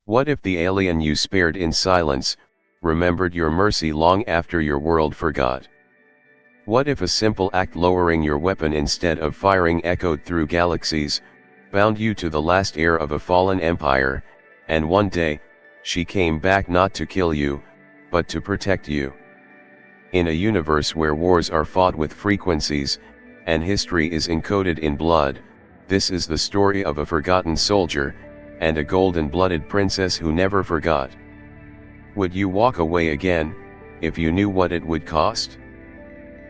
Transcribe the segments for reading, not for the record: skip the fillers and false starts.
What if the alien you spared in silence remembered your mercy long after your world forgot? What if a simple act lowering your weapon instead of firing echoed through galaxies, bound you to the last heir of a fallen empire, and one day, she came back not to kill you, but to protect you? In a universe where wars are fought with frequencies, and history is encoded in blood, this is the story of a forgotten soldier, and a golden-blooded princess who never forgot. Would you walk away again, if you knew what it would cost?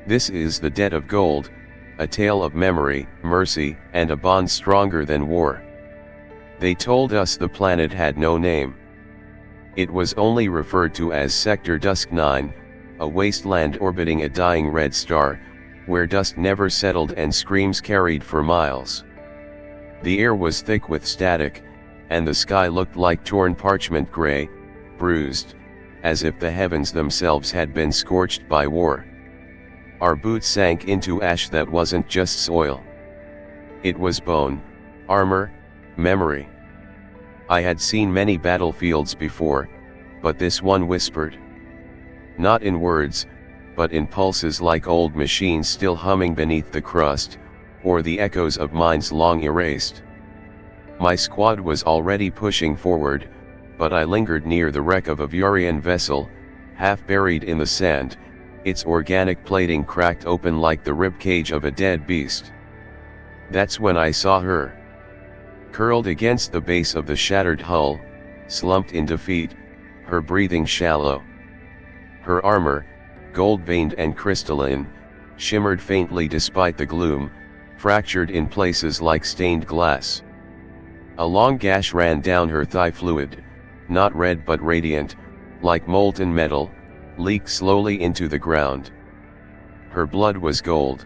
This is The Debt of Gold, a tale of memory, mercy, and a bond stronger than war. They told us the planet had no name. It was only referred to as Sector Dusk 9, a wasteland orbiting a dying red star, where dust never settled and screams carried for miles. The air was thick with static, and the sky looked like torn parchment gray, bruised, as if the heavens themselves had been scorched by war. Our boots sank into ash that wasn't just soil. It was bone, armor, memory. I had seen many battlefields before, but this one whispered. Not in words, but in pulses like old machines still humming beneath the crust, or the echoes of minds long erased. My squad was already pushing forward, but I lingered near the wreck of a Vurian vessel, half buried in the sand, its organic plating cracked open like the ribcage of a dead beast. That's when I saw her. Curled against the base of the shattered hull, slumped in defeat, her breathing shallow. Her armor, gold-veined and crystalline, shimmered faintly despite the gloom, fractured in places like stained glass. A long gash ran down her thigh, fluid, not red but radiant, like molten metal, leaked slowly into the ground. Her blood was gold.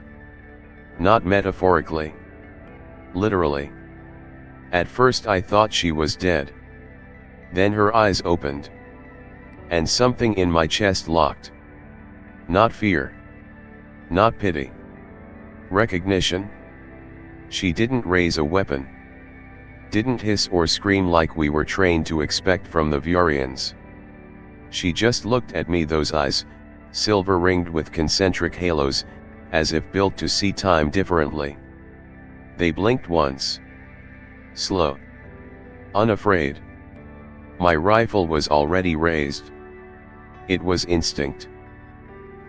Not metaphorically. Literally. At first I thought she was dead. Then her eyes opened. And something in my chest locked. Not fear. Not pity. Recognition. She didn't raise a weapon. Didn't hiss or scream like we were trained to expect from the Vurians. She just looked at me, those eyes, silver ringed with concentric halos, as if built to see time differently. They blinked once. Slow. Unafraid. My rifle was already raised. It was instinct.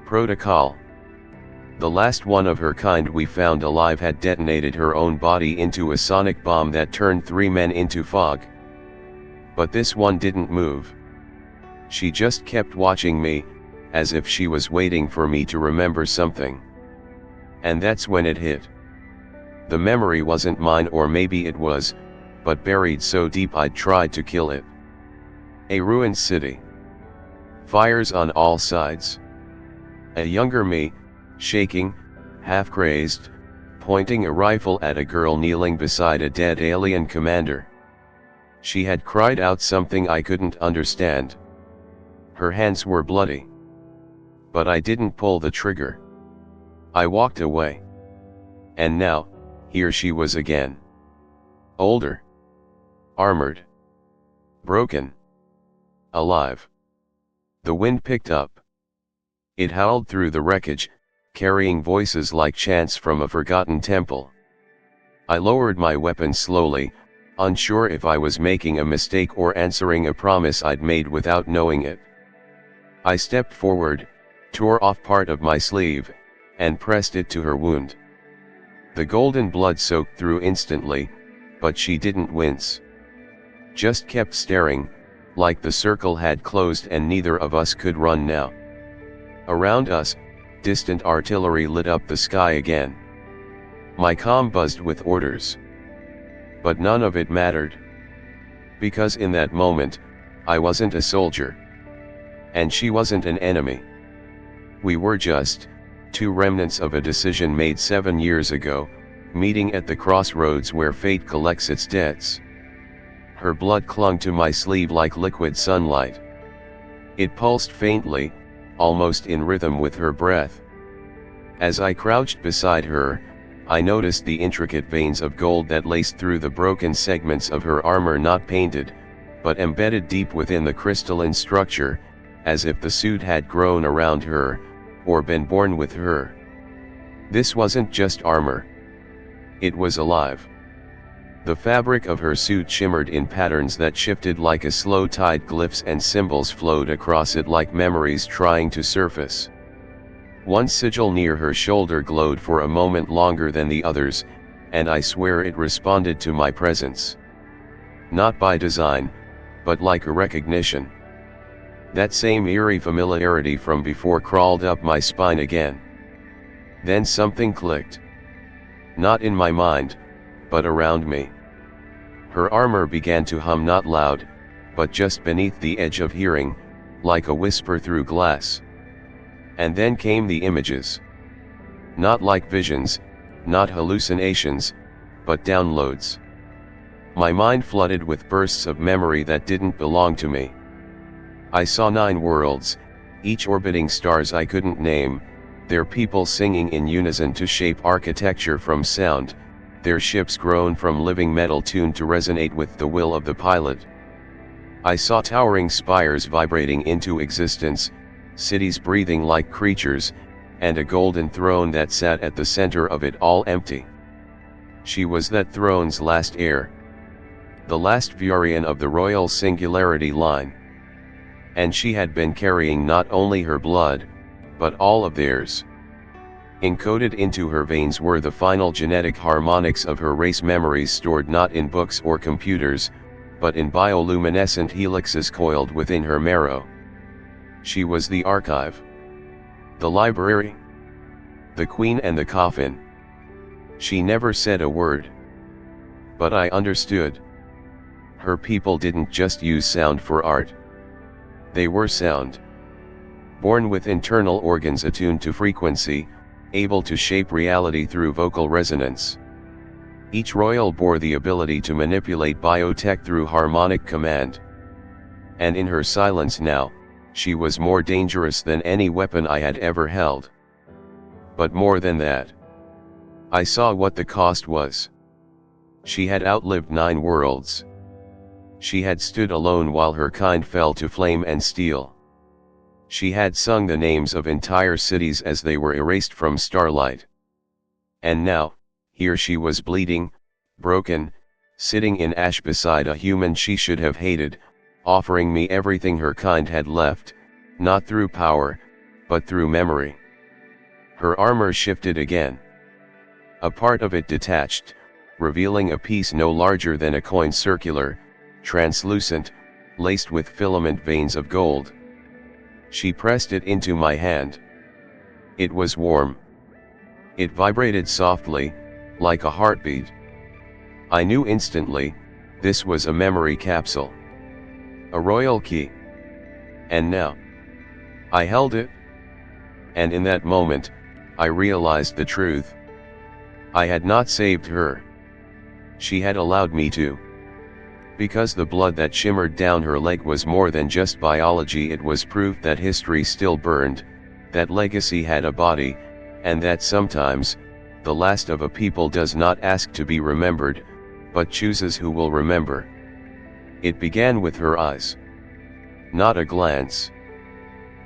Protocol. The last one of her kind we found alive had detonated her own body into a sonic bomb that turned 3 men into fog. But this one didn't move. She just kept watching me, as if she was waiting for me to remember something. And that's when it hit. The memory wasn't mine, or maybe it was, but buried so deep I'd tried to kill it. A ruined city. Fires on all sides. A younger me, shaking, half crazed, pointing a rifle at a girl kneeling beside a dead alien commander. She had cried out something I couldn't understand. Her hands were bloody. But I didn't pull the trigger. I walked away. And now, here she was again. Older. Armored. Broken. Alive. The wind picked up. It howled through the wreckage, carrying voices like chants from a forgotten temple. I lowered my weapon slowly, unsure if I was making a mistake or answering a promise I'd made without knowing it. I stepped forward, tore off part of my sleeve, and pressed it to her wound. The golden blood soaked through instantly, but she didn't wince. Just kept staring, like the circle had closed and neither of us could run now. Around us, distant artillery lit up the sky again. My comm buzzed with orders. But none of it mattered. Because in that moment, I wasn't a soldier. And she wasn't an enemy. We were just 2 remnants of a decision made 7 years ago, meeting at the crossroads where fate collects its debts. Her blood clung to my sleeve like liquid sunlight. It pulsed faintly, almost in rhythm with her breath. As I crouched beside her, I noticed the intricate veins of gold that laced through the broken segments of her armor, not painted, but embedded deep within the crystalline structure, as if the suit had grown around her, or been born with her. This wasn't just armor. It was alive. The fabric of her suit shimmered in patterns that shifted like a slow tide. Glyphs and symbols flowed across it like memories trying to surface. One sigil near her shoulder glowed for a moment longer than the others, and I swear it responded to my presence. Not by design, but like a recognition. That same eerie familiarity from before crawled up my spine again. Then something clicked. Not in my mind, but around me. Her armor began to hum, not loud, but just beneath the edge of hearing, like a whisper through glass. And then came the images. Not like visions, not hallucinations, but downloads. My mind flooded with bursts of memory that didn't belong to me. I saw 9 worlds, each orbiting stars I couldn't name, their people singing in unison to shape architecture from sound, their ships grown from living metal tuned to resonate with the will of the pilot. I saw towering spires vibrating into existence, cities breathing like creatures, and a golden throne that sat at the center of it all, empty. She was that throne's last heir. The last Vurian of the Royal Singularity line. And she had been carrying not only her blood, but all of theirs. Encoded into her veins were the final genetic harmonics of her race, memories stored not in books or computers, but in bioluminescent helixes coiled within her marrow. She was the archive. The library. The queen and the coffin. She never said a word. But I understood. Her people didn't just use sound for art. They were sound. Born with internal organs attuned to frequency, able to shape reality through vocal resonance. Each royal bore the ability to manipulate biotech through harmonic command. And in her silence now, she was more dangerous than any weapon I had ever held. But more than that, I saw what the cost was. She had outlived 9 worlds. She had stood alone while her kind fell to flame and steel. She had sung the names of entire cities as they were erased from starlight. And now, here she was bleeding, broken, sitting in ash beside a human she should have hated, offering me everything her kind had left, not through power, but through memory. Her armor shifted again. A part of it detached, revealing a piece no larger than a coin, circular, translucent, laced with filament veins of gold. She pressed it into my hand. It was warm. It vibrated softly, like a heartbeat. I knew instantly, this was a memory capsule. A royal key. And now, I held it. And in that moment, I realized the truth. I had not saved her. She had allowed me to. Because the blood that shimmered down her leg was more than just biology, it was proof that history still burned, that legacy had a body, and that sometimes, the last of a people does not ask to be remembered, but chooses who will remember. It began with her eyes. Not a glance.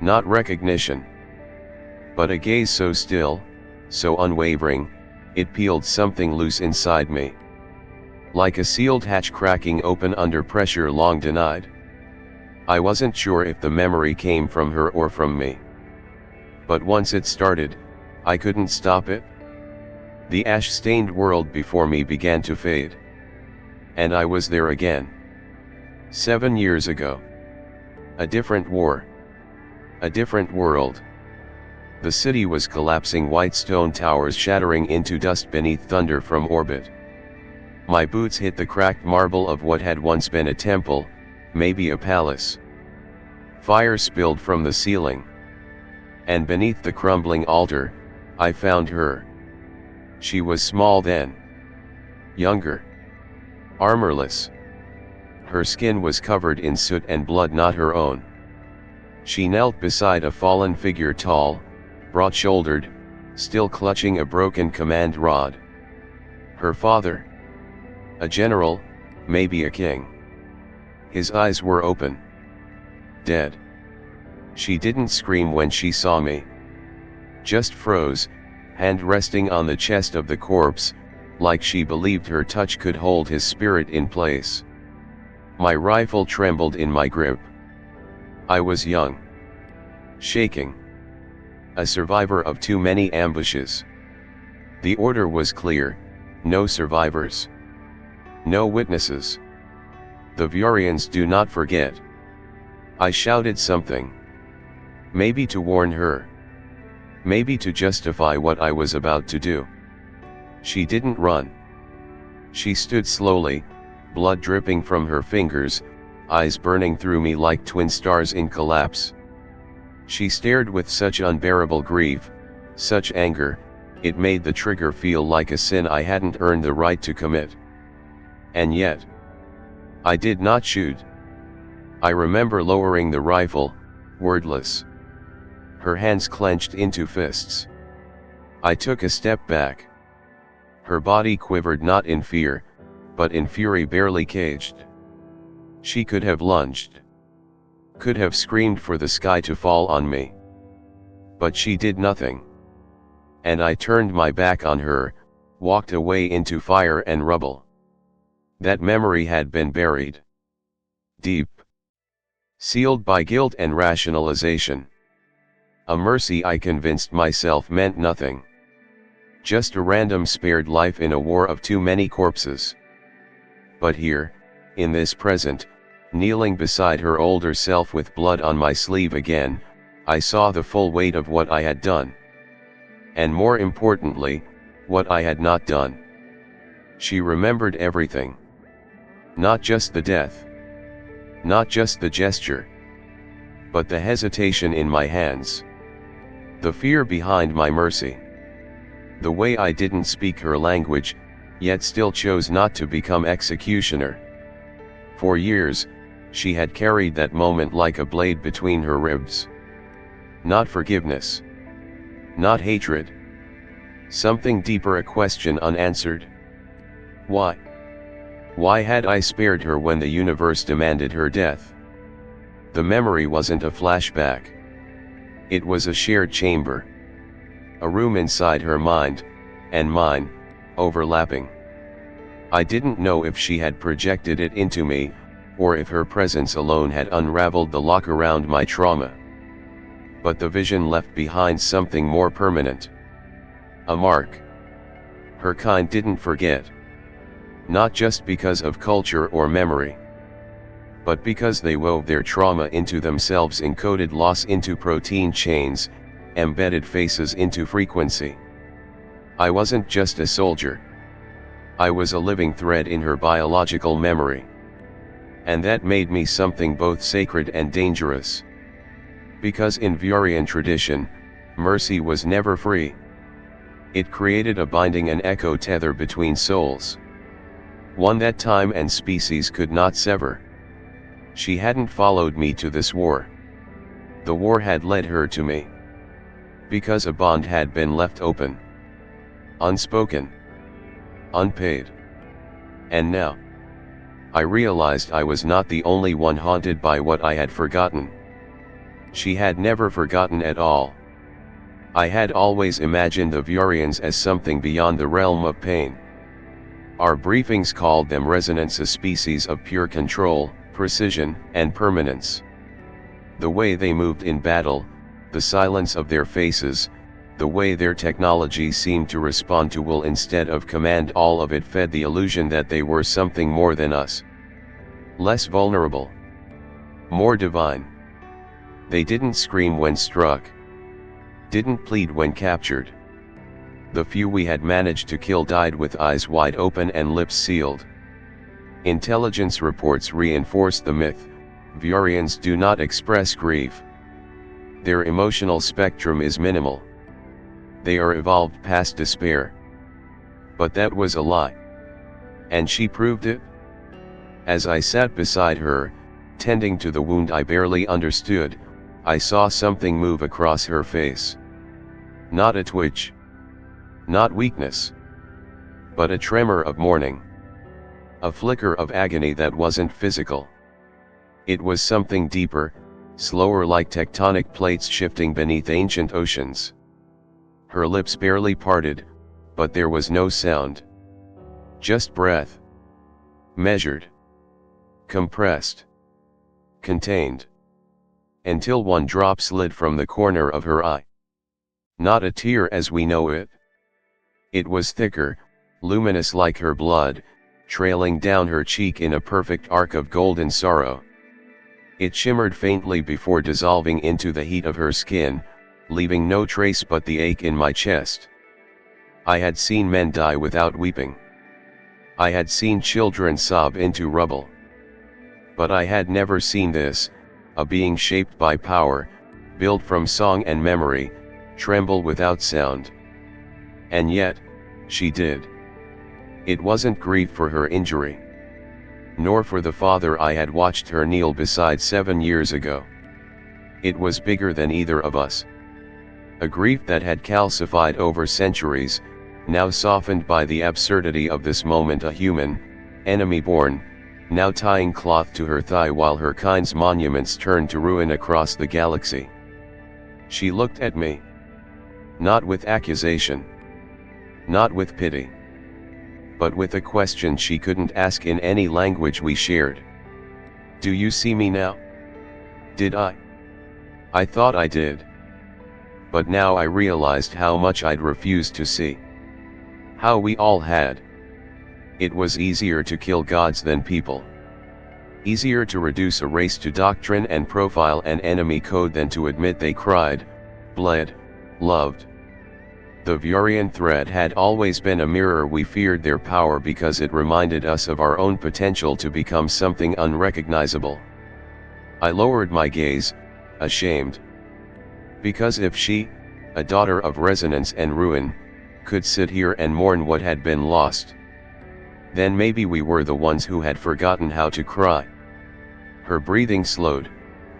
Not recognition. But a gaze so still, so unwavering, it peeled something loose inside me. Like a sealed hatch cracking open under pressure long denied. I wasn't sure if the memory came from her or from me. But once it started, I couldn't stop it. The ash-stained world before me began to fade. And I was there again. 7 years ago. A different war. A different world. The city was collapsing, white stone towers shattering into dust beneath thunder from orbit. My boots hit the cracked marble of what had once been a temple, maybe a palace. Fire spilled from the ceiling. And beneath the crumbling altar, I found her. She was small then. Younger. Armorless. Her skin was covered in soot and blood not her own. She knelt beside a fallen figure, tall, broad-shouldered, still clutching a broken command rod. Her father. A general, maybe a king. His eyes were open. Dead. She didn't scream when she saw me. Just froze, hand resting on the chest of the corpse, like she believed her touch could hold his spirit in place. My rifle trembled in my grip. I was young. Shaking. A survivor of too many ambushes. The order was clear: no survivors. No witnesses. The Vurians do not forget. I shouted something. Maybe to warn her. Maybe to justify what I was about to do. She didn't run. She stood slowly, blood dripping from her fingers, eyes burning through me like twin stars in collapse. She stared with such unbearable grief, such anger, it made the trigger feel like a sin I hadn't earned the right to commit. And yet, I did not shoot. I remember lowering the rifle, wordless. Her hands clenched into fists. I took a step back. Her body quivered not in fear, but in fury barely caged. She could have lunged. Could have screamed for the sky to fall on me. But she did nothing. And I turned my back on her, walked away into fire and rubble. That memory had been buried deep. Sealed by guilt and rationalization. A mercy I convinced myself meant nothing. Just a random spared life in a war of too many corpses. But here, in this present, kneeling beside her older self with blood on my sleeve again, I saw the full weight of what I had done. And more importantly, what I had not done. She remembered everything. Not just the death. Not just the gesture. But the hesitation in my hands. The fear behind my mercy. The way I didn't speak her language, yet still chose not to become executioner. For years, she had carried that moment like a blade between her ribs. Not forgiveness. Not hatred. Something deeper, a question unanswered. Why? Why had I spared her when the universe demanded her death? The memory wasn't a flashback. It was a shared chamber. A room inside her mind, and mine, overlapping. I didn't know if she had projected it into me, or if her presence alone had unraveled the lock around my trauma. But the vision left behind something more permanent. A mark. Her kind didn't forget. Not just because of culture or memory. But because they wove their trauma into themselves, encoded loss into protein chains, embedded faces into frequency. I wasn't just a soldier. I was a living thread in her biological memory. And that made me something both sacred and dangerous. Because in Vurian tradition, mercy was never free. It created a binding and echo tether between souls. One that time and species could not sever. She hadn't followed me to this war. The war had led her to me. Because a bond had been left open. Unspoken. Unpaid. And now, I realized I was not the only one haunted by what I had forgotten. She had never forgotten at all. I had always imagined the Vurians as something beyond the realm of pain. Our briefings called them resonance, a species of pure control, precision, and permanence. The way they moved in battle, the silence of their faces, the way their technology seemed to respond to will instead of command, all of it fed the illusion that they were something more than us. Less vulnerable. More divine. They didn't scream when struck. Didn't plead when captured. The few we had managed to kill died with eyes wide open and lips sealed. Intelligence reports reinforced the myth: Vurians do not express grief. Their emotional spectrum is minimal. They are evolved past despair. But that was a lie. And she proved it. As I sat beside her, tending to the wound I barely understood, I saw something move across her face. Not a twitch. Not weakness. But a tremor of mourning. A flicker of agony that wasn't physical. It was something deeper, slower, like tectonic plates shifting beneath ancient oceans. Her lips barely parted, but there was no sound. Just breath. Measured. Compressed. Contained. Until one drop slid from the corner of her eye. Not a tear as we know it. It was thicker, luminous like her blood, trailing down her cheek in a perfect arc of golden sorrow. It shimmered faintly before dissolving into the heat of her skin, leaving no trace but the ache in my chest. I had seen men die without weeping. I had seen children sob into rubble. But I had never seen this, a being shaped by power, built from song and memory, tremble without sound. And yet, she did. It wasn't grief for her injury, nor for the father I had watched her kneel beside 7 years ago. It was bigger than either of us. A grief that had calcified over centuries, now softened by the absurdity of this moment. A human, enemy born, now tying cloth to her thigh while her kind's monuments turned to ruin across the galaxy. She looked at me. Not with accusation. Not with pity. But with a question she couldn't ask in any language we shared. Do you see me now? Did I? I thought I did. But now I realized how much I'd refused to see. How we all had. It was easier to kill gods than people. Easier to reduce a race to doctrine and profile an enemy code than to admit they cried, bled, loved. The Vurian threat had always been a mirror. We feared their power because it reminded us of our own potential to become something unrecognizable. I lowered my gaze, ashamed. Because if she, a daughter of resonance and ruin, could sit here and mourn what had been lost, then maybe we were the ones who had forgotten how to cry. Her breathing slowed,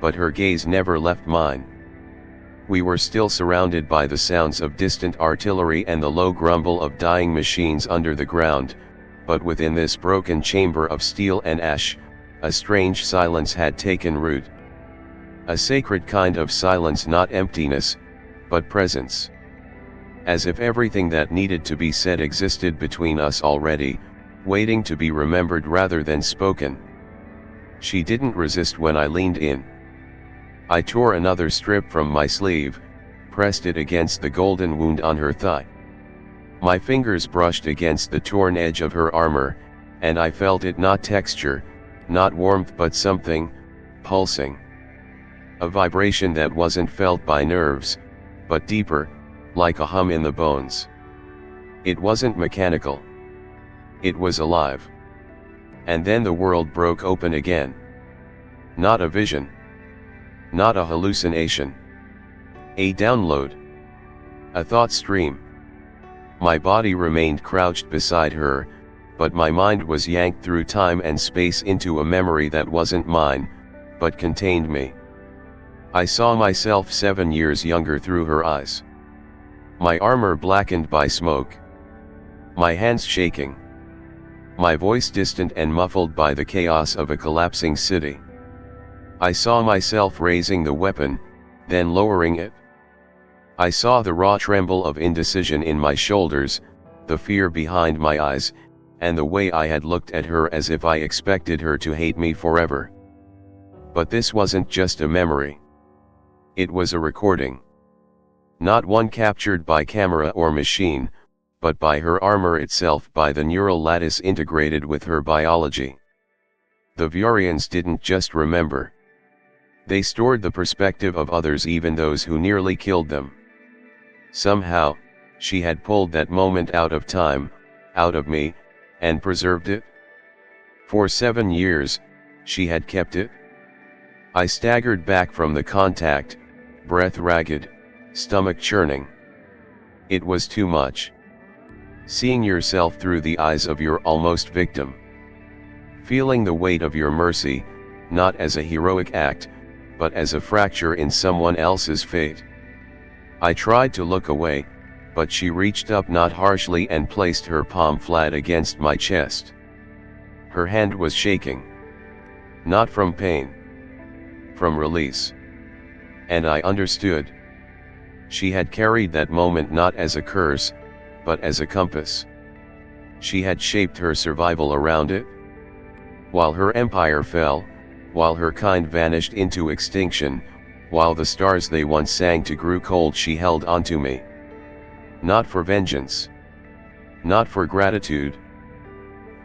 but her gaze never left mine. We were still surrounded by the sounds of distant artillery and the low grumble of dying machines under the ground, but within this broken chamber of steel and ash, a strange silence had taken root. A sacred kind of silence, not emptiness, but presence. As if everything that needed to be said existed between us already, waiting to be remembered rather than spoken. She didn't resist when I leaned in. I tore another strip from my sleeve, pressed it against the golden wound on her thigh. My fingers brushed against the torn edge of her armor, and I felt it, not texture, not warmth, but something, pulsing. A vibration that wasn't felt by nerves, but deeper, like a hum in the bones. It wasn't mechanical. It was alive. And then the world broke open again. Not a vision. Not a hallucination. A download. A thought stream. My body remained crouched beside her, but my mind was yanked through time and space into a memory that wasn't mine, but contained me. I saw myself 7 years younger through her eyes. My armor blackened by smoke. My hands shaking. My voice distant and muffled by the chaos of a collapsing city. I saw myself raising the weapon, then lowering it. I saw the raw tremble of indecision in my shoulders, the fear behind my eyes, and the way I had looked at her as if I expected her to hate me forever. But this wasn't just a memory. It was a recording. Not one captured by camera or machine, but by her armor itself, by the neural lattice integrated with her biology. The Vurians didn't just remember. They stored the perspective of others, even those who nearly killed them. Somehow, she had pulled that moment out of time, out of me, and preserved it. For 7 years, she had kept it. I staggered back from the contact, breath ragged, stomach churning. It was too much. Seeing yourself through the eyes of your almost victim. Feeling the weight of your mercy, not as a heroic act, but as a fracture in someone else's fate. I tried to look away, but she reached up, not harshly, and placed her palm flat against my chest. Her hand was shaking. Not from pain. from release. And I understood. She had carried that moment not as a curse, but as a compass. She had shaped her survival around it. While her empire fell, while her kind vanished into extinction, while the stars they once sang to grew cold, she held onto me. Not for vengeance. Not for gratitude.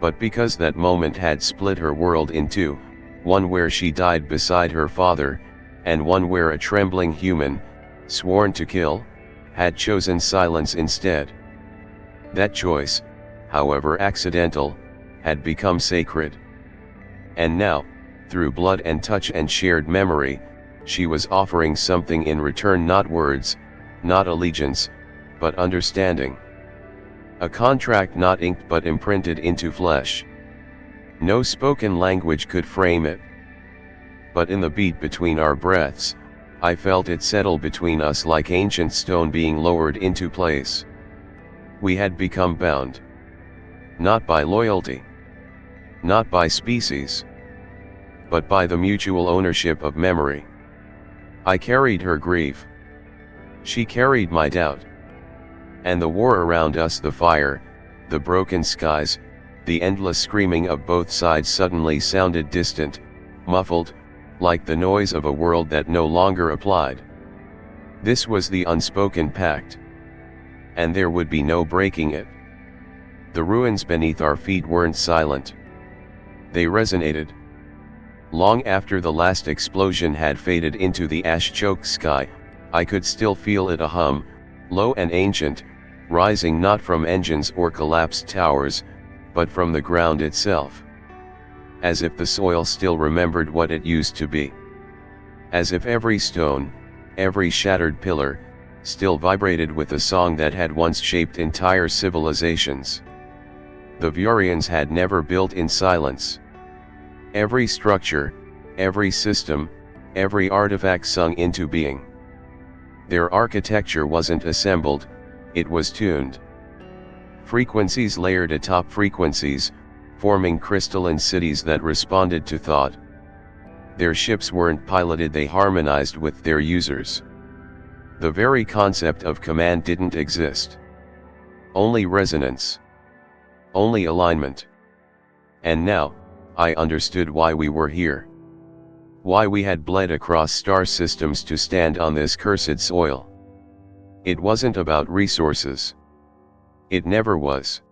But because that moment had split her world in two, one where she died beside her father, and one where a trembling human, sworn to kill, had chosen silence instead. That choice, however accidental, had become sacred. And now, through blood and touch and shared memory, she was offering something in return, not words, not allegiance, but understanding. A contract not inked but imprinted into flesh. No spoken language could frame it. But in the beat between our breaths, I felt it settle between us like ancient stone being lowered into place. We had become bound. Not by loyalty. Not by species. But by the mutual ownership of memory. I carried her grief. She carried my doubt. And the war around us, the fire, the broken skies, the endless screaming of both sides suddenly sounded distant, muffled, like the noise of a world that no longer applied. This was the unspoken pact. And there would be no breaking it. The ruins beneath our feet weren't silent. They resonated. Long after the last explosion had faded into the ash-choked sky, I could still feel it, a hum, low and ancient, rising not from engines or collapsed towers, but from the ground itself. As if the soil still remembered what it used to be. As if every stone, every shattered pillar, still vibrated with a song that had once shaped entire civilizations. The Vurians had never built in silence. Every structure, every system, every artifact sung into being. Their architecture wasn't assembled, it was tuned. Frequencies layered atop frequencies, forming crystalline cities that responded to thought. Their ships weren't piloted, they harmonized with their users. The very concept of command didn't exist. Only resonance. Only alignment. And now, I understood why we were here. Why we had bled across star systems to stand on this cursed soil. It wasn't about resources. It never was.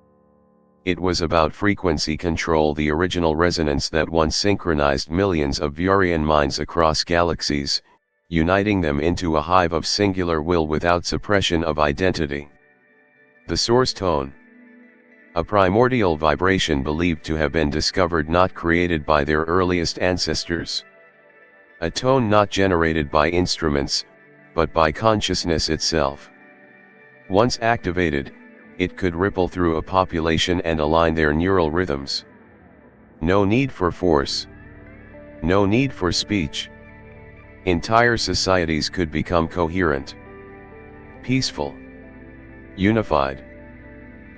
It was about frequency control, the original resonance that once synchronized millions of Vurian minds across galaxies, uniting them into a hive of singular will without suppression of identity. The source tone. A primordial vibration believed to have been discovered, not created by their earliest ancestors. A tone not generated by instruments, but by consciousness itself. Once activated, it could ripple through a population and align their neural rhythms. No need for force. No need for speech. Entire societies could become coherent. Peaceful. Unified.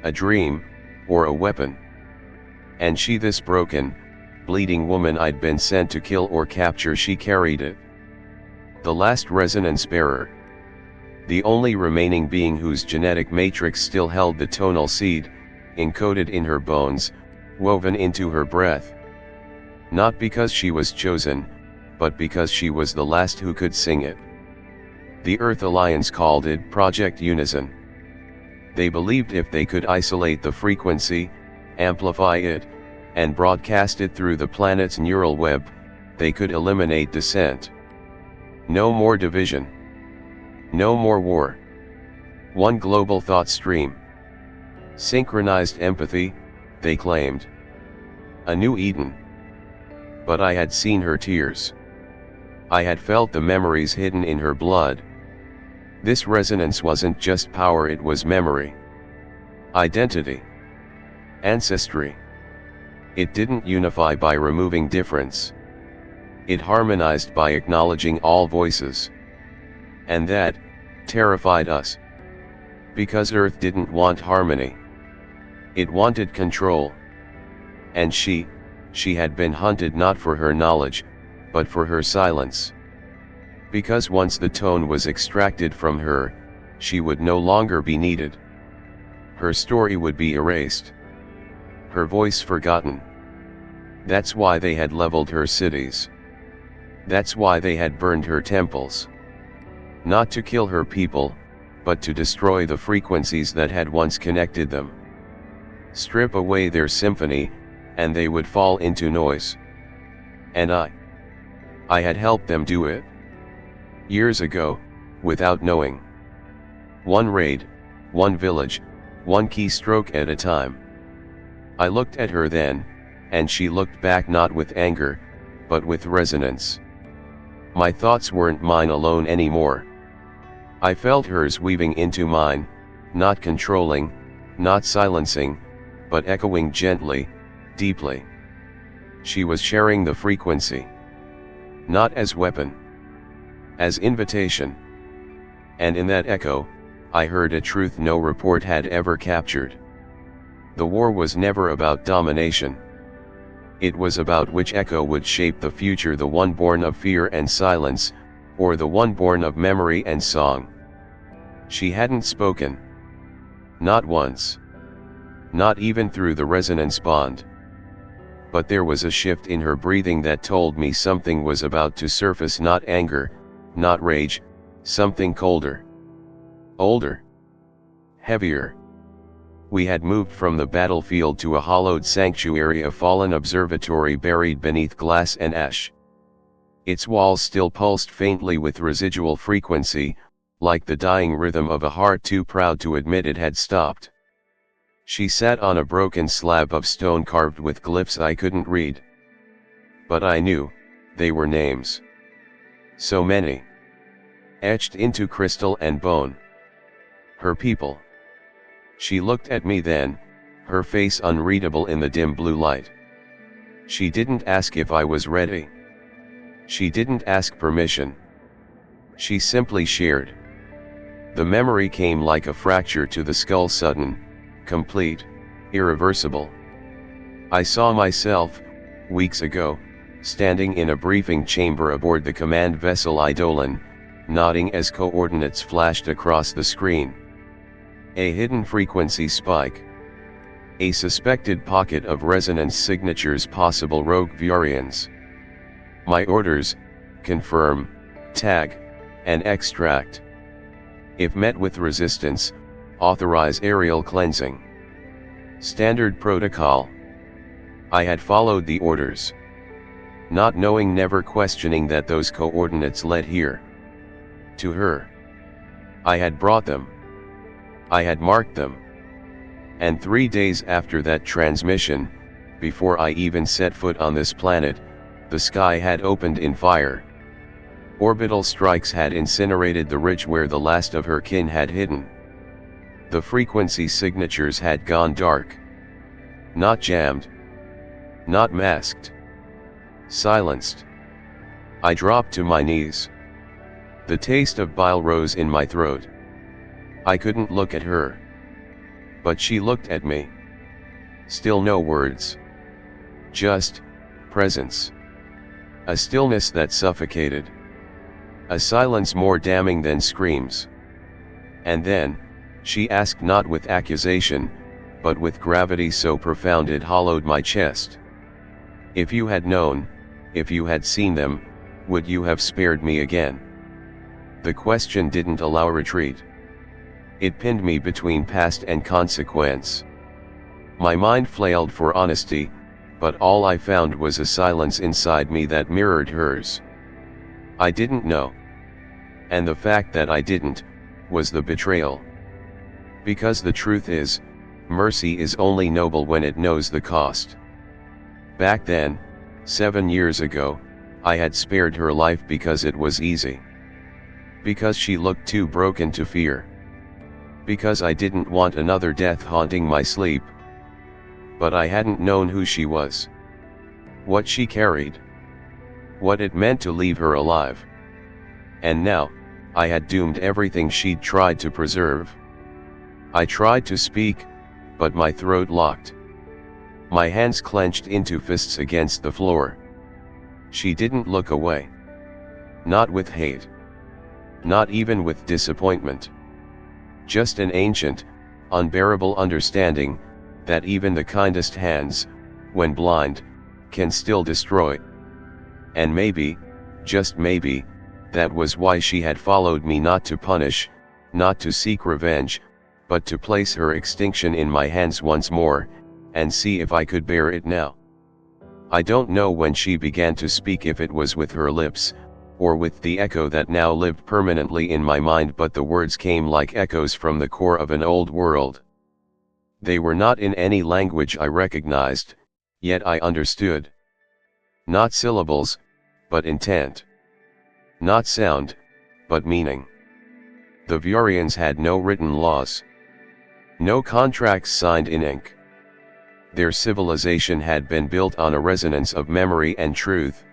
A dream, or a weapon. And she, this broken, bleeding woman I'd been sent to kill or capture, she carried it. The last resonance bearer. The only remaining being whose genetic matrix still held the tonal seed, encoded in her bones, woven into her breath. Not because she was chosen, but because she was the last who could sing it. The Earth Alliance called it Project Unison. They believed if they could isolate the frequency, amplify it, and broadcast it through the planet's neural web, they could eliminate dissent. No more division. No more war. One global thought stream. Synchronized empathy, they claimed. A new Eden. But I had seen her tears. I had felt the memories hidden in her blood. This resonance wasn't just power, it was memory. Identity. Ancestry. It didn't unify by removing difference. It harmonized by acknowledging all voices. And that terrified us. Because Earth didn't want harmony. It wanted control. And she had been hunted not for her knowledge, but for her silence. Because once the tone was extracted from her, she would no longer be needed. Her story would be erased. Her voice forgotten. That's why they had leveled her cities. That's why they had burned her temples. Not to kill her people, but to destroy the frequencies that had once connected them. Strip away their symphony, and they would fall into noise. And I had helped them do it. Years ago, without knowing. One raid, one village, one keystroke at a time. I looked at her then, and she looked back not with anger, but with resonance. My thoughts weren't mine alone anymore. I felt hers weaving into mine, not controlling, not silencing, but echoing gently, deeply. She was sharing the frequency. Not as weapon. As invitation. And in that echo, I heard a truth no report had ever captured. The war was never about domination. It was about which echo would shape the future, the one born of fear and silence, or the one born of memory and song. She hadn't spoken. Not once. Not even through the resonance bond. But there was a shift in her breathing that told me something was about to surface, not anger, not rage, something colder. Older. Heavier. We had moved from the battlefield to a hollowed sanctuary, a fallen observatory buried beneath glass and ash. Its walls still pulsed faintly with residual frequency, like the dying rhythm of a heart too proud to admit it had stopped. She sat on a broken slab of stone carved with glyphs I couldn't read. But I knew, they were names. So many. Etched into crystal and bone. Her people. She looked at me then, her face unreadable in the dim blue light. She didn't ask if I was ready. She didn't ask permission. She simply shared. The memory came like a fracture to the skull, sudden, complete, irreversible. I saw myself, weeks ago, standing in a briefing chamber aboard the command vessel Eidolon, nodding as coordinates flashed across the screen. A hidden frequency spike. A suspected pocket of resonance signatures, possible rogue variants. My orders: confirm, tag, and extract. If met with resistance, authorize aerial cleansing. Standard protocol. I had followed the orders. Not knowing, never questioning that those coordinates led here. To her. I had brought them. I had marked them. And 3 days after that transmission, before I even set foot on this planet, the sky had opened in fire. Orbital strikes had incinerated the ridge where the last of her kin had hidden. The frequency signatures had gone dark. Not jammed. Not masked. Silenced. I dropped to my knees. The taste of bile rose in my throat. I couldn't look at her. But she looked at me. Still no words. Just presence. A stillness that suffocated. A silence more damning than screams. And then, she asked, not with accusation, but with gravity so profound it hollowed my chest. If you had known, if you had seen them, would you have spared me again? The question didn't allow retreat. It pinned me between past and consequence. My mind flailed for honesty, but all I found was a silence inside me that mirrored hers. I didn't know. And the fact that I didn't, was the betrayal. Because the truth is, mercy is only noble when it knows the cost. Back then, 7 years ago, I had spared her life because it was easy. Because she looked too broken to fear. Because I didn't want another death haunting my sleep. But I hadn't known who she was. What she carried. What it meant to leave her alive. And now, I had doomed everything she'd tried to preserve. I tried to speak, but my throat locked. My hands clenched into fists against the floor. She didn't look away. Not with hate. Not even with disappointment. Just an ancient, unbearable understanding, that even the kindest hands, when blind, can still destroy. And maybe, just maybe, that was why she had followed me, not to punish, not to seek revenge, but to place her extinction in my hands once more, and see if I could bear it now. I don't know when she began to speak, if it was with her lips, or with the echo that now lived permanently in my mind, but the words came like echoes from the core of an old world. They were not in any language I recognized, yet I understood. Not syllables, but intent. Not sound, but meaning. The Vurians had no written laws. No contracts signed in ink. Their civilization had been built on a resonance of memory and truth.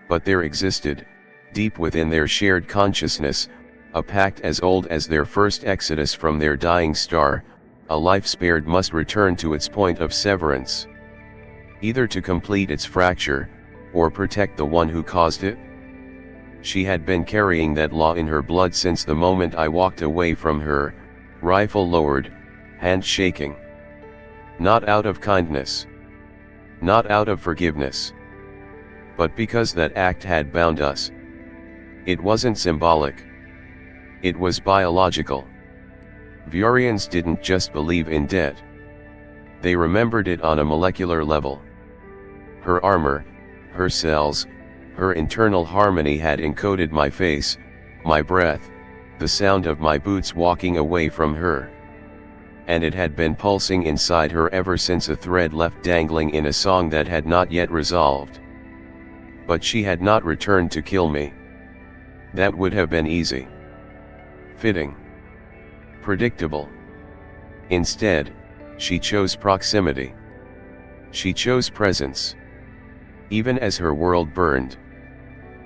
But there existed, deep within their shared consciousness, a pact as old as their first exodus from their dying star. A life spared must return to its point of severance. Either to complete its fracture, or protect the one who caused it. She had been carrying that law in her blood since the moment I walked away from her, rifle lowered, hand shaking. Not out of kindness. Not out of forgiveness. But because that act had bound us. It wasn't symbolic. It was biological. Vurians didn't just believe in debt. They remembered it on a molecular level. Her armor, her cells, her internal harmony had encoded my face, my breath, the sound of my boots walking away from her. And it had been pulsing inside her ever since, a thread left dangling in a song that had not yet resolved. But she had not returned to kill me. That would have been easy. Fitting. Predictable. Instead, she chose proximity. She chose presence. Even as her world burned.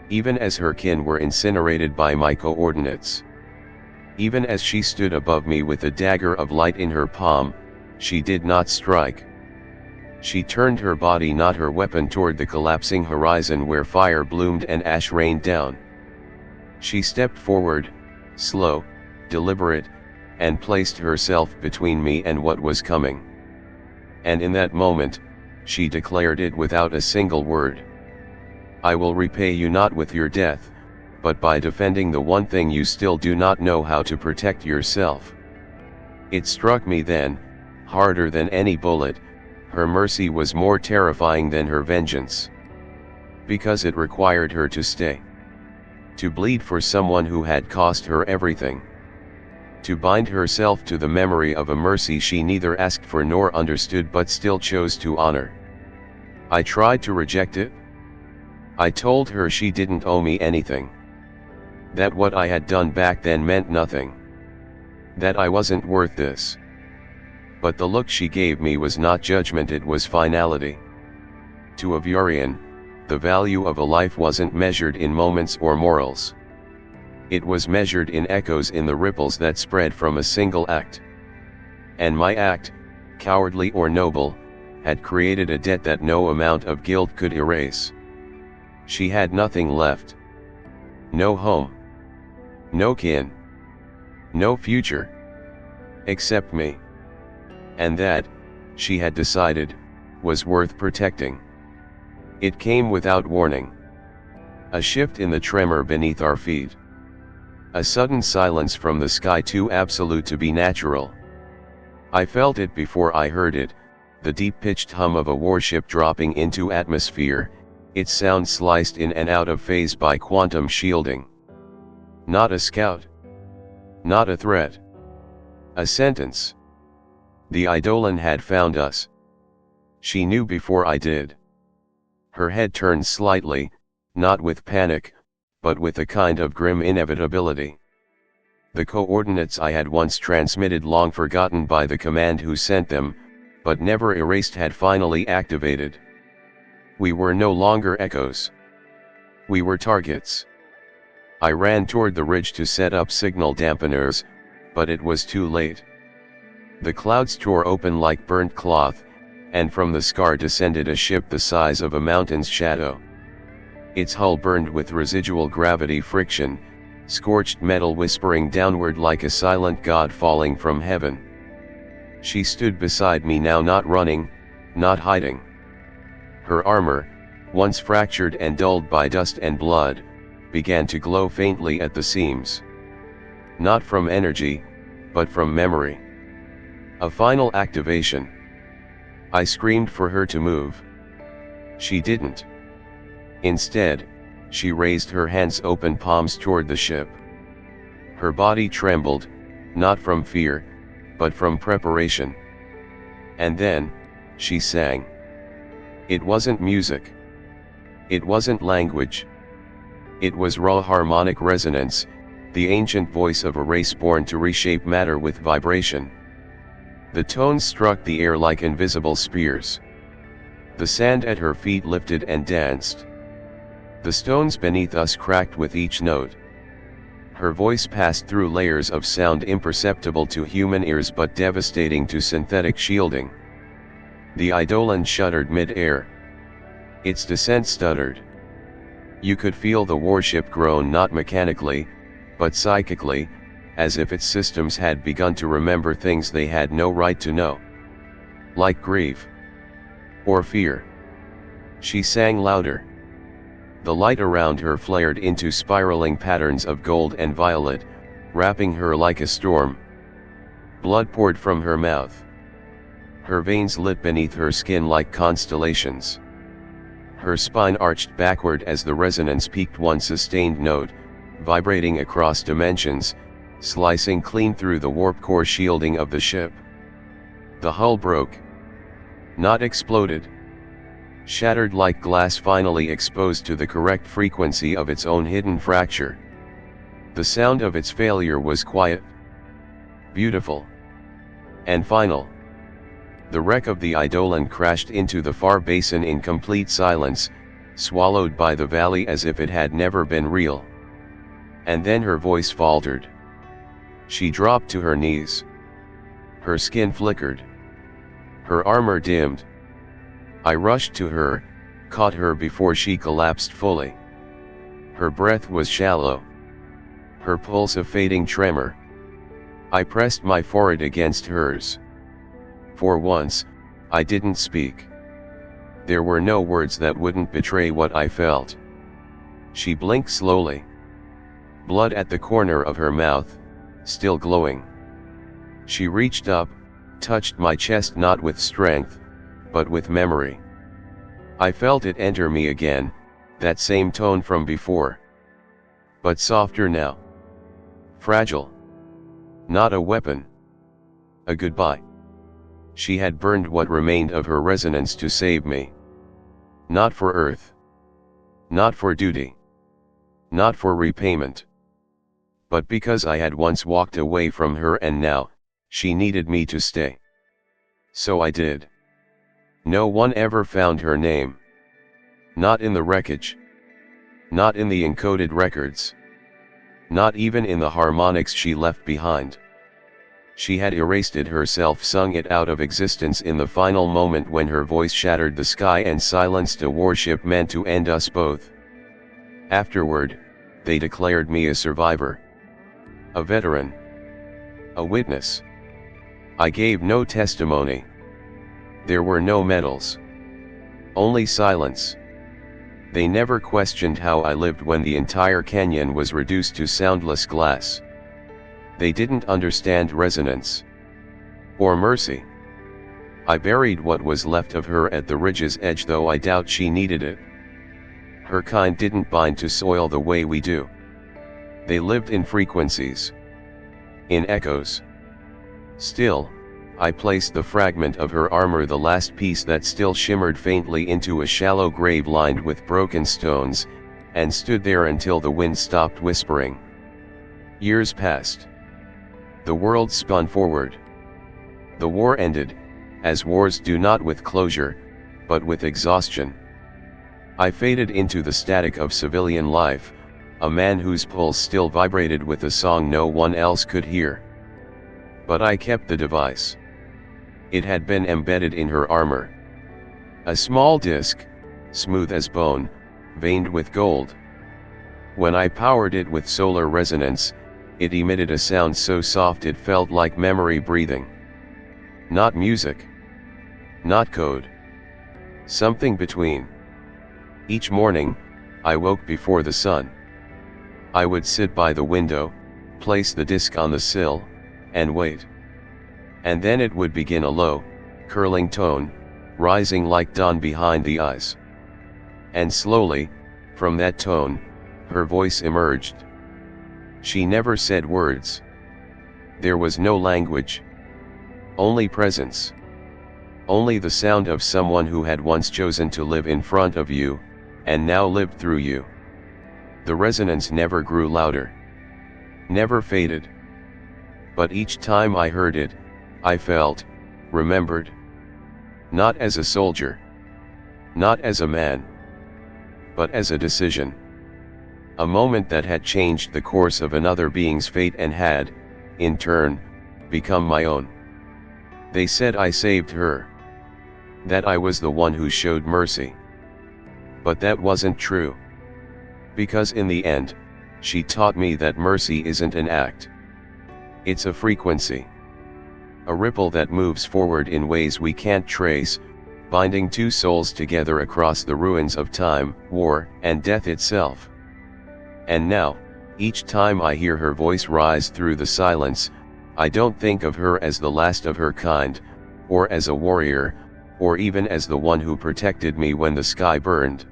Even as her kin were incinerated by my coordinates. Even as she stood above me with a dagger of light in her palm, she did not strike. She turned her body, not her weapon, toward the collapsing horizon where fire bloomed and ash rained down. She stepped forward, slow, deliberate, and placed herself between me and what was coming. And in that moment, she declared it without a single word. I will repay you not with your death, but by defending the one thing you still do not know how to protect yourself. It struck me then, harder than any bullet, her mercy was more terrifying than her vengeance. Because it required her to stay. To bleed for someone who had cost her everything. To bind herself to the memory of a mercy she neither asked for nor understood but still chose to honor. I tried to reject it. I told her she didn't owe me anything. That what I had done back then meant nothing. That I wasn't worth this. But the look she gave me was not judgment, it was finality. To a Vurian, the value of a life wasn't measured in moments or morals. It was measured in echoes, in the ripples that spread from a single act. And my act, cowardly or noble, had created a debt that no amount of guilt could erase. She had nothing left. No home. No kin. No future. Except me. And that, she had decided, was worth protecting. It came without warning. A shift in the tremor beneath our feet. A sudden silence from the sky too absolute to be natural. I felt it before I heard it, the deep-pitched hum of a warship dropping into atmosphere, its sound sliced in and out of phase by quantum shielding. Not a scout. Not a threat. A sentence. The Eidolon had found us. She knew before I did. Her head turned slightly, not with panic, but with a kind of grim inevitability. The coordinates I had once transmitted, long forgotten by the command who sent them, but never erased, had finally activated. We were no longer echoes. We were targets. I ran toward the ridge to set up signal dampeners, but it was too late. The clouds tore open like burnt cloth, and from the scar descended a ship the size of a mountain's shadow. its hull burned with residual gravity friction, scorched metal whispering downward like a silent god falling from heaven. She stood beside me now, not running, not hiding. Her armor, once fractured and dulled by dust and blood, began to glow faintly at the seams. Not from energy, but from memory. A final activation. I screamed for her to move. She didn't. Instead, she raised her hands, open palms toward the ship. Her body trembled, not from fear, but from preparation. And then, she sang. It wasn't music. It wasn't language. It was raw harmonic resonance, the ancient voice of a race born to reshape matter with vibration. The tones struck the air like invisible spears. The sand at her feet lifted and danced. The stones beneath us cracked with each note. Her voice passed through layers of sound imperceptible to human ears but devastating to synthetic shielding. The Eidolon shuddered mid-air. Its descent stuttered. You could feel the warship groan, not mechanically, but psychically, as if its systems had begun to remember things they had no right to know. Like grief. Or fear. She sang louder. The light around her flared into spiraling patterns of gold and violet, wrapping her like a storm. Blood poured from her mouth. Her veins lit beneath her skin like constellations. Her spine arched backward as the resonance peaked, one sustained note, vibrating across dimensions, slicing clean through the warp core shielding of the ship. The hull broke. Not exploded. Shattered like glass finally exposed to the correct frequency of its own hidden fracture. The sound of its failure was quiet, beautiful, and final. The wreck of the Eidolon crashed into the far basin in complete silence, swallowed by the valley as if it had never been real. And then her voice faltered. She dropped to her knees. Her skin flickered. Her armor dimmed. I rushed to her, caught her before she collapsed fully. Her breath was shallow. Her pulse a fading tremor. I pressed my forehead against hers. For once, I didn't speak. There were no words that wouldn't betray what I felt. She blinked slowly. Blood at the corner of her mouth, still glowing. She reached up, touched my chest not with strength, but with memory. I felt it enter me again, that same tone from before. But softer now. Fragile. Not a weapon. A goodbye. She had burned what remained of her resonance to save me. Not for Earth. Not for duty. Not for repayment. But because I had once walked away from her and now, she needed me to stay. So I did. No one ever found her name. Not in the wreckage. Not in the encoded records. Not even in the harmonics she left behind. She had erased it herself, sung it out of existence in the final moment when her voice shattered the sky and silenced a warship meant to end us both. Afterward, they declared me a survivor. A veteran. A witness. I gave no testimony. There were no medals. Only silence. They never questioned how I lived when the entire canyon was reduced to soundless glass. They didn't understand resonance. Or mercy. I buried what was left of her at the ridge's edge, though I doubt she needed it. Her kind didn't bind to soil the way we do. They lived in frequencies. In echoes. Still, I placed the fragment of her armor, the last piece that still shimmered faintly, into a shallow grave lined with broken stones, and stood there until the wind stopped whispering. Years passed. The world spun forward. The war ended, as wars do, not with closure, but with exhaustion. I faded into the static of civilian life, a man whose pulse still vibrated with a song no one else could hear. But I kept the device. It had been embedded in her armor. A small disc, smooth as bone, veined with gold. When I powered it with solar resonance, it emitted a sound so soft it felt like memory breathing. Not music. Not code. Something between. Each morning, I woke before the sun. I would sit by the window, place the disc on the sill, and wait. And then it would begin a low, curling tone, rising like dawn behind the eyes. And slowly, from that tone, her voice emerged. She never said words. There was no language. Only presence. Only the sound of someone who had once chosen to live in front of you, and now lived through you. The resonance never grew louder. Never faded. But each time I heard it, I felt, remembered. Not as a soldier. Not as a man. But as a decision. A moment that had changed the course of another being's fate and had, in turn, become my own. They said I saved her. That I was the one who showed mercy. But that wasn't true. Because in the end, she taught me that mercy isn't an act. It's a frequency. A ripple that moves forward in ways we can't trace, binding two souls together across the ruins of time, war, and death itself. And now, each time I hear her voice rise through the silence, I don't think of her as the last of her kind, or as a warrior, or even as the one who protected me when the sky burned.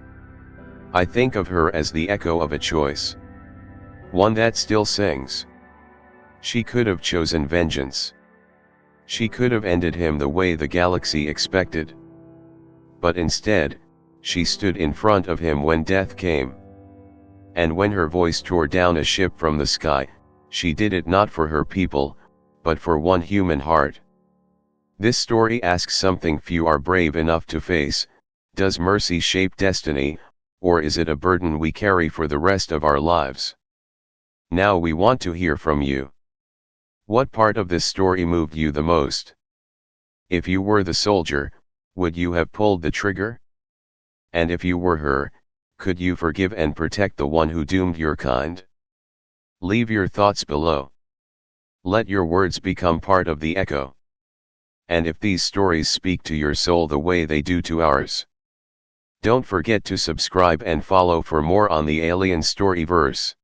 I think of her as the echo of a choice. One that still sings. She could have chosen vengeance. She could have ended him the way the galaxy expected. But instead, she stood in front of him when death came. And when her voice tore down a ship from the sky, she did it not for her people, but for one human heart. This story asks something few are brave enough to face: does mercy shape destiny, or is it a burden we carry for the rest of our lives? Now we want to hear from you. What part of this story moved you the most? If you were the soldier, would you have pulled the trigger? And if you were her, could you forgive and protect the one who doomed your kind? Leave your thoughts below. Let your words become part of the echo. And if these stories speak to your soul the way they do to ours, don't forget to subscribe and follow for more on the Alien Storyverse.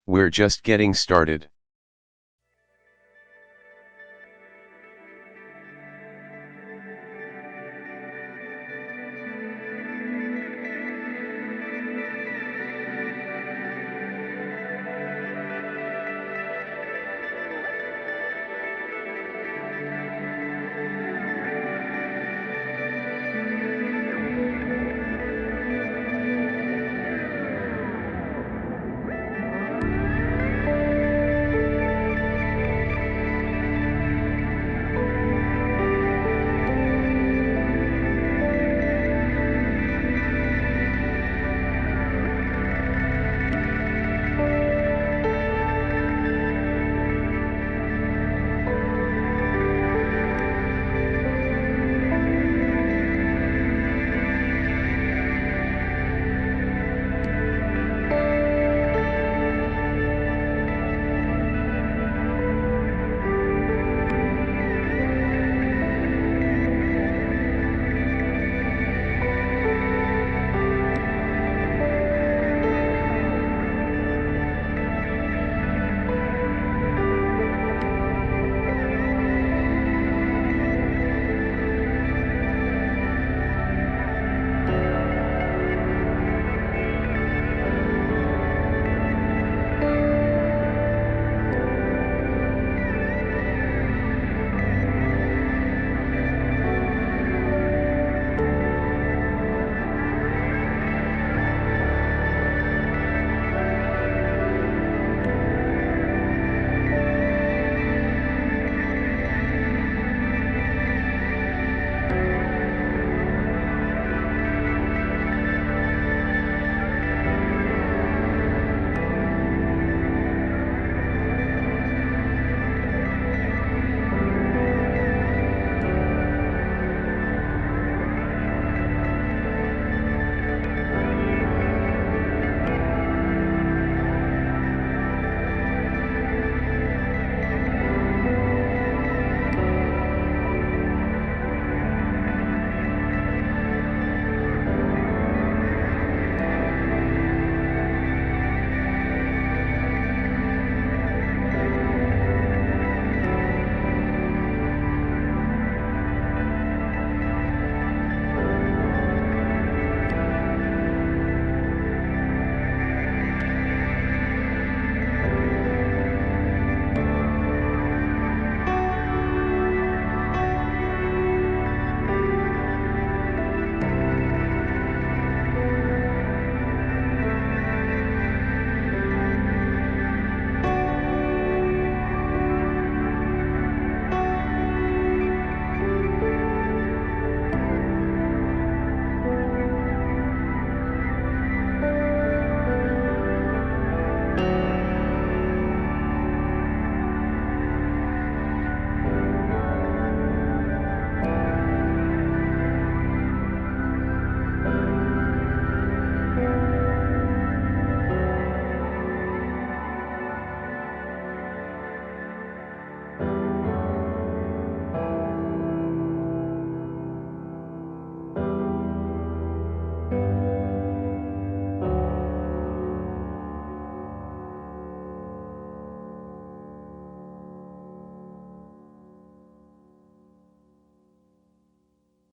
We're just getting started.